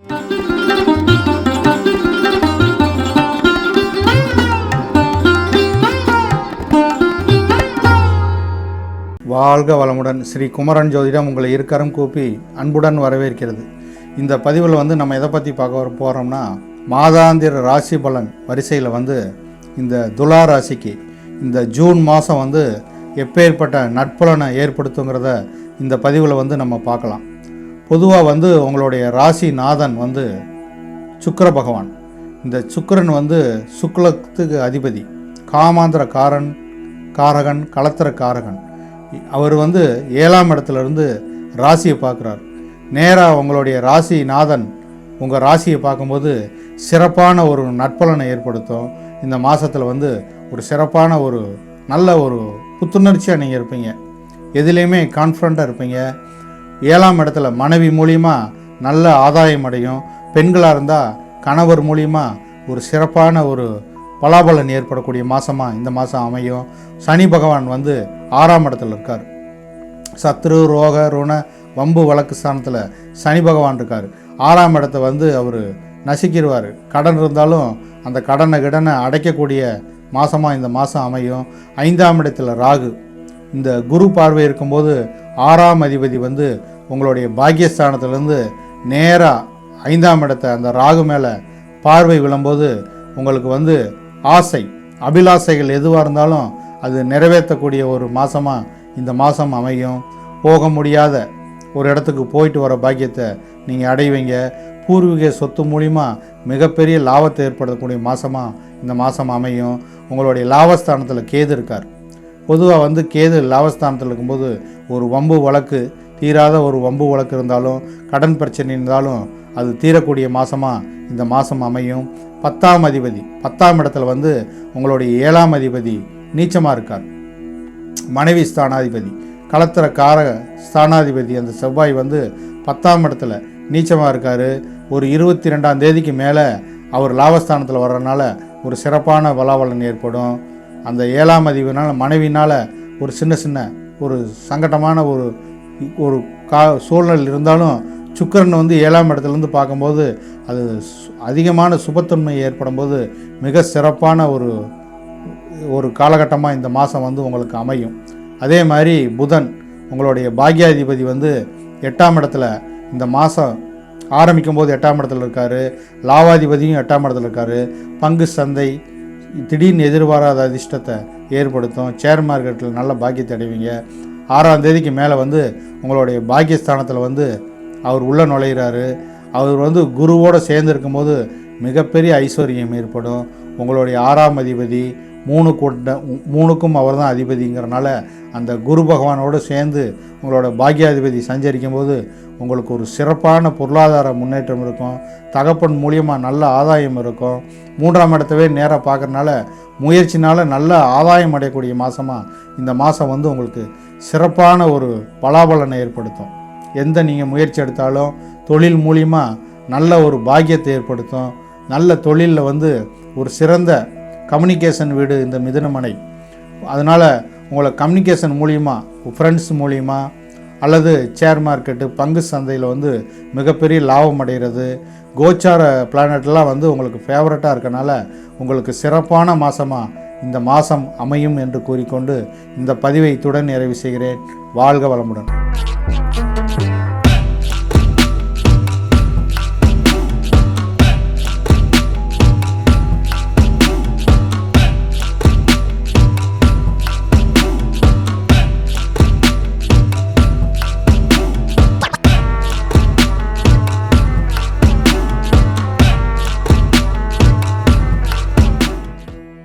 வாழ்க வளமுடன். ஸ்ரீ குமரன் ஜோதிடம் உங்களை இருக்கரம் கூப்பி அன்புடன் வரவேற்கிறது. இந்த பதிவில் நம்ம எதை பற்றி பார்க்க போகிறோம்னா, மாதாந்திர ராசி பலன் வரிசையில் இந்த துலா ராசிக்கு இந்த ஜூன் மாதம் எப்பேற்பட்ட நட்பலனை ஏற்படுத்துங்கிறத இந்த பதிவில் நம்ம பார்க்கலாம். பொதுவாக உங்களுடைய ராசி நாதன் சுக்கிர பகவான். இந்த சுக்கிரன் சுக்லத்துக்கு அதிபதி, காமாந்திர காரகன், களத்திர காரகன். அவர் 7ஆம் இடத்துலேருந்து ராசியை பார்க்குறார். நேராக உங்களுடைய ராசி நாதன் உங்கள் ராசியை பார்க்கும்போது சிறப்பான ஒரு நட்பலனை ஏற்படுத்தும். இந்த மாதத்தில் ஒரு சிறப்பான ஒரு நல்ல ஒரு புத்துணர்ச்சியாக நீங்கள் இருப்பீங்க. எதுலேயுமே கான்ஃபிடண்ட்டாக இருப்பீங்க. 7ஆம் இடத்துல மனைவி மூலியமாக நல்ல ஆதாயம் அடையும். பெண்களாக இருந்தால் கணவர் மூலியமாக ஒரு சிறப்பான ஒரு பலாபலன் ஏற்படக்கூடிய மாதமாக இந்த மாதம் அமையும். சனி பகவான் 6ஆம் இடத்துல இருக்கார். சத்ரு, ரோக, ருண, வம்பு, வழக்கு ஸ்தானத்தில் சனி பகவான் இருக்கார். 6ஆம் இடத்தை அவர் நசுக்கிடுவார். கடன் இருந்தாலும் அந்த கடனை அடைக்கக்கூடிய மாதமாக இந்த மாதம் அமையும். 5ஆம் இடத்துல ராகு. இந்த குரு பார்வை இருக்கும்போது 6ஆம் அதிபதி உங்களுடைய பாக்கியஸ்தானத்திலேருந்து நேராக 5ஆம் இடத்தை அந்த ராகு மேலே பார்வை விழும்போது உங்களுக்கு ஆசை, அபிலாசைகள் எதுவாக இருந்தாலும் அது நிறைவேற்றக்கூடிய ஒரு மாதமாக இந்த மாதம் அமையும். போக முடியாத ஒரு இடத்துக்கு போயிட்டு வர பாக்கியத்தை நீங்கள் அடைவீங்க. பூர்வீக சொத்து மூலிமா மிகப்பெரிய லாபத்தை ஏற்படுத்தக்கூடிய மாதமாக இந்த மாதம் அமையும். உங்களுடைய லாபஸ்தானத்தில் கேது இருக்கார். பொதுவாக கேது லாபஸ்தானத்தில் இருக்கும்போது ஒரு வம்பு வழக்கு, தீராத ஒரு வம்பு வழக்கு இருந்தாலும், கடன் பிரச்சனை இருந்தாலும் அது தீரக்கூடிய மாதமாக இந்த மாதம் அமையும். 10ஆம் அதிபதி 10ஆம் இடத்துல உங்களுடைய 7ஆம் அதிபதி நீச்சமாக இருக்கார். மனைவி ஸ்தானாதிபதி, களத்திர காரக ஸ்தானாதிபதி அந்த செவ்வாய் 10ஆம் இடத்துல நீச்சமாக இருக்கார். ஒரு 22ஆம் தேதிக்கு மேலே அவர் லாபஸ்தானத்தில் வர்றதுனால ஒரு சிறப்பான பலாபலன் ஏற்படும். அந்த 7ஆம் அதிபதினால் மனைவினால் ஒரு சின்ன ஒரு சங்கடமான ஒரு சூழ்நிலை இருந்தாலும் சுக்கிரன் 7ஆம் இடத்துலேருந்து பார்க்கும்போது அது அதிகமான சுபத்தன்மை ஏற்படும் போது மிக சிறப்பான ஒரு காலகட்டமாக இந்த மாதம் உங்களுக்கு அமையும். அதே மாதிரி புதன் உங்களுடைய பாக்யாதிபதி 8ஆம் இடத்துல இந்த மாதம் ஆரம்பிக்கும் போது 8ஆம் இடத்துல இருக்கார். லாவாதிபதியும் 8ஆம் இடத்துல இருக்கார். பங்கு சந்தை திடீர்னு எதிர்பாராத அதிர்ஷ்டத்தை ஏற்படுத்தும். ஷேர் மார்க்கெட்டில் நல்ல பாக்கியத்தை அடைவீங்க. 6ஆம் தேதிக்கு மேலே உங்களுடைய பாக்கியஸ்தானத்தில் அவர் உள்ளே நுழைகிறாரு. அவர் குருவோடு சேர்ந்து இருக்கும்போது மிகப்பெரிய ஐஸ்வர்யம் ஏற்படும். உங்களுடைய 6ஆம் அதிபதி 3க்கும் அவர் தான் அதிபதிங்கிறனால அந்த குரு பகவானோடு சேர்ந்து உங்களோட பாக்யாதிபதி சஞ்சரிக்கும் போது உங்களுக்கு ஒரு சிறப்பான பொருளாதார முன்னேற்றம் இருக்கும். தகப்பன் மூலியமாக நல்ல ஆதாயம் இருக்கும். 3ஆம் இடத்தவே நேராக பார்க்குறனால முயற்சினால் நல்ல ஆதாயம் அடையக்கூடிய மாதமாக இந்த மாதம் உங்களுக்கு சிறப்பான ஒரு பலாபலனை ஏற்படுத்தும். எந்த நீங்கள் முயற்சி எடுத்தாலும் தொழில் மூலியமாக நல்ல ஒரு பாக்கியத்தை ஏற்படுத்தும். நல்ல தொழிலில் ஒரு சிறந்த கம்யூனிகேஷன் வீடு இந்த மிதுனமனை. அதனால் உங்களை கம்யூனிகேஷன் மூலியமாக ஃப்ரெண்ட்ஸ் மூலியமாக அல்லது ஷேர் மார்க்கெட்டு பங்கு சந்தையில் மிகப்பெரிய லாபம் அடைகிறது. கோச்சார பிளானட்லாம் உங்களுக்கு ஃபேவரட்டாக இருக்கனால உங்களுக்கு சிறப்பான மாதமாக இந்த மாதம் அமையும் என்று கூறிக்கொண்டு இந்த பதிவை இத்துடன் நிறைவு செய்கிறேன். வாழ்க வளமுடன்.